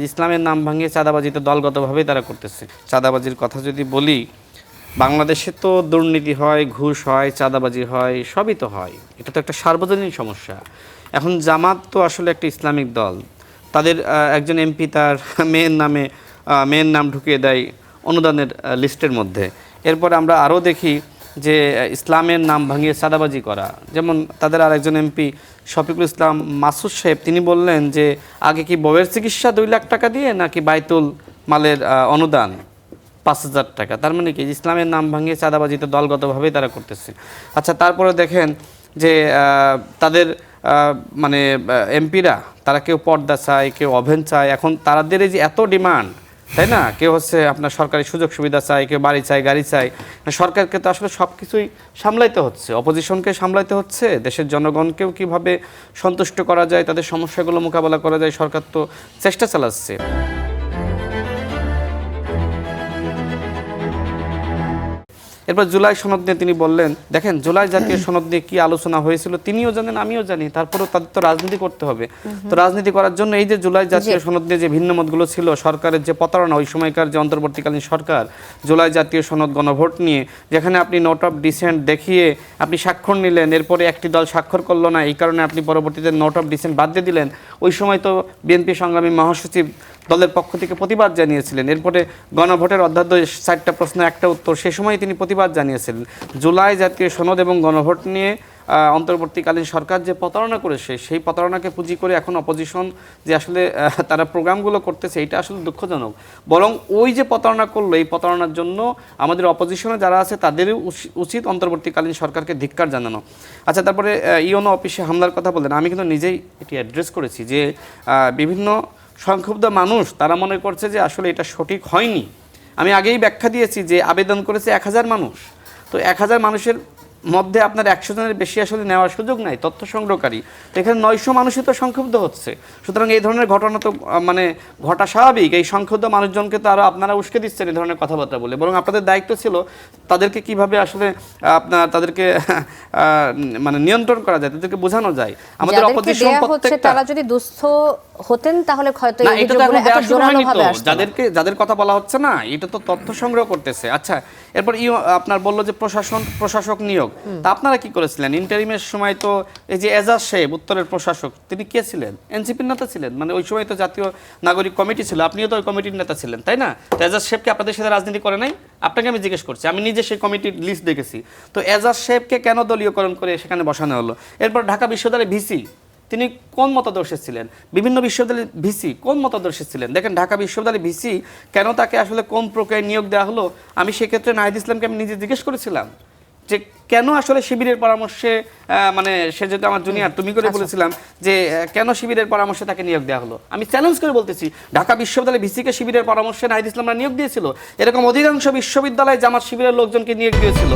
ইসলামের নাম ভাঙিয়ে চাঁদাবাজি তো দলগতভাবেই তারা করতেছে। চাঁদাবাজির কথা যদি বলি, বাংলাদেশে তো দুর্নীতি হয়, ঘুষ হয়, চাঁদাবাজি হয়, সবই তো হয়। এটা তো একটা সার্বজনীন সমস্যা। এখন জামাত তো আসলে একটা ইসলামিক দল। তাদের একজন এমপি তার মেয়ের নাম ঢুকিয়ে দেয় অনুদানের লিস্টের মধ্যে। এরপর আমরা আরও দেখি যে ইসলামের নাম ভাঙিয়ে চাঁদাবাজি করা। যেমন তাদের আরেকজন এমপি শফিকুল ইসলাম মাসুদ সাহেব, তিনি বললেন যে আগে কি বউয়ের চিকিৎসা 2 লাখ টাকা দিয়ে নাকি বাইতুল মালের অনুদান 5,000 টাকা। তার মানে কি ইসলামের নাম ভাঙিয়ে চাঁদাবাজি তো দলগতভাবেই তারা করতেছে। আচ্ছা, তারপরে দেখেন যে তাদের মানে এমপিরা তারা কেউ পর্দা চায়, কেউ ওভেন চায়। এখন তাদের এই যে এত ডিমান্ড, তাই না? কেউ হচ্ছে আপনার সরকারি সুযোগ সুবিধা চায়, কেউ বাড়ি চায়, গাড়ি চায়। সরকারকে তো আসলে সব কিছুই সামলাইতে হচ্ছে, অপোজিশনকে সামলাইতে হচ্ছে, দেশের জনগণকেও কিভাবে সন্তুষ্ট করা যায়, তাদের সমস্যাগুলো মোকাবেলা করা যায়, সরকার তো চেষ্টা চালাচ্ছে। এরপর জুলাই সনদ নিয়ে তিনি বললেন, দেখেন জুলাই জাতীয় সনদ নিয়ে কি আলোচনা হয়েছিল তিনিও জানেন, আমিও জানি। তারপরেও তাদের তো রাজনীতি করতে হবে। তো রাজনীতি করার জন্য এই যে জুলাই জাতীয় সনদ নিয়ে যে ভিন্ন মতগুলো ছিল, সরকারের যে প্রতারণা, ওই সময়কার যে অন্তর্বর্তীকালীন সরকার জুলাই জাতীয় সনদ গণভোট নিয়ে, যেখানে আপনি নোট অফ ডিসেন্ট দেখিয়ে আপনি স্বাক্ষর নিলেন, এরপরে একটি দল স্বাক্ষর করলো না, এই কারণে আপনি পরবর্তীতে নোট অফ ডিসেন্ট বাদ দিয়ে দিলেন। ওই সময় তো বিএনপি সংগ্রামী মহাসচিব দলের পক্ষ থেকে প্রতিবাদ জানিয়েছিলেন। এরপরে গণভোটের অধ্যাদেশ 4টা প্রশ্ন 1টা উত্তর, সে সময় তিনি প্রতিবাদ জানিয়েছিলেন। জুলাই জাতীয় সনদ এবং গণভোট নিয়ে অন্তর্বর্তীকালীন সরকার যে প্রতারণা করেছে, সেই প্রতারণাকে পুঁজি করে এখন অপোজিশন যে আসলে তারা প্রোগ্রামগুলো করতেছে, এটা আসলে দুঃখজনক। বরং ওই যে প্রতারণা করলো, এই প্রতারণার জন্য আমাদের অপোজিশনে যারা আছে তাদেরই উচিত অন্তর্বর্তীকালীন সরকারকে ধিক্কার জানানো। আচ্ছা, তারপরে ইওনো অফিসে হামলার কথা বললেন। আমি কিন্তু নিজেই এটি অ্যাড্রেস করেছি যে বিভিন্ন সংক্ষুব্ধ মানুষ তারা মনে করছে যে আসলে এটা সঠিক হয়নি। আমি আগেই ব্যাখ্যা দিয়েছি যে আবেদন করেছে 1000 মানুষ। তো 1000 মানুষের মধ্যে আপনার 100 জনের বেশি আসলে নেওয়ার সুযোগ নাই, তথ্য সংগ্রহকারী। তো এখানে 900 মানুষই তো সংক্ষুব্ধ হচ্ছে। সুতরাং এই ধরনের ঘটনা তো মানে ঘটা স্বাভাবিক। এই সংক্ষুব্ধ মানুষজনকে তো আরও আপনারা উস্কে দিচ্ছেন এই ধরনের কথাবার্তা বলে। বরং আপনাদের দায়িত্ব ছিল তাদেরকে কিভাবে আসলে তাদেরকে মানে নিয়ন্ত্রণ করা যায়, তাদেরকে বোঝানো যায়। আমাদের অপোজিশন প্রত্যেকটা তারা যদি দুস্থ হতেন তাহলে হয়তো এই ভিডিওগুলো এত জোরালোভাবে আসতো না। যাদের কথা বলা হচ্ছে না, এটা তো তথ্য সংগ্রহ করতেছে। আচ্ছা, এরপর আপনার বললো যে প্রশাসক নিয়োগ। তা আপনারা কি করেছিলেন ইন্টারিমের সময়? তো এই যে এজাজ সাহেব উত্তরের প্রশাসক, তিনি কে ছিলেন? এনসিপির নেতা ছিলেন। মানে ওই সময় তো জাতীয় নাগরিক কমিটি ছিল, আপনিও তো ওই কমিটির নেতা ছিলেন, তাই না? তো এজাজ সাহেবকে আপনাদের সাথে রাজনীতি করে নাই? আপনাকে আমি জিজ্ঞেস করছি, আমি নিজে সেই কমিটির লিস্ট দেখেছি। তো এজাজ সাহেবকে কেন দলীয়করণ করে সেখানে বসানো হলো? এরপর ঢাকা বিশ্ববিদ্যালয়ের ভিসি, তিনি কোন মতাদর্শে ছিলেন? বিভিন্ন বিশ্ববিদ্যালয়ের ভিসি কোন মতাদর্শে ছিলেন? দেখেন, ঢাকা বিশ্ববিদ্যালয়ের ভিসি কেন তাকে আসলে কোন প্রক্রিয়ায় নিয়োগ দেওয়া হলো, আমি সেক্ষেত্রে নাহিদ ইসলামকে আমি নিজে জিজ্ঞেস করেছিলাম যে কেন আসলে শিবিরের পরামর্শে, মানে সে যেহেতু আমার জুনিয়র, তুমি করে বলেছিলাম যে কেন শিবিরের পরামর্শে তাকে নিয়োগ দেওয়া হলো। আমি চ্যালেঞ্জ করে বলতেছি, ঢাকা বিশ্ববিদ্যালয়ের ভিসিকে শিবিরের পরামর্শে নাহিদ ইসলামরা নিয়োগ দিয়েছিল। এরকম অধিকাংশ বিশ্ববিদ্যালয়ে জামাত শিবিরের লোকজনকে নিয়োগ দিয়েছিল।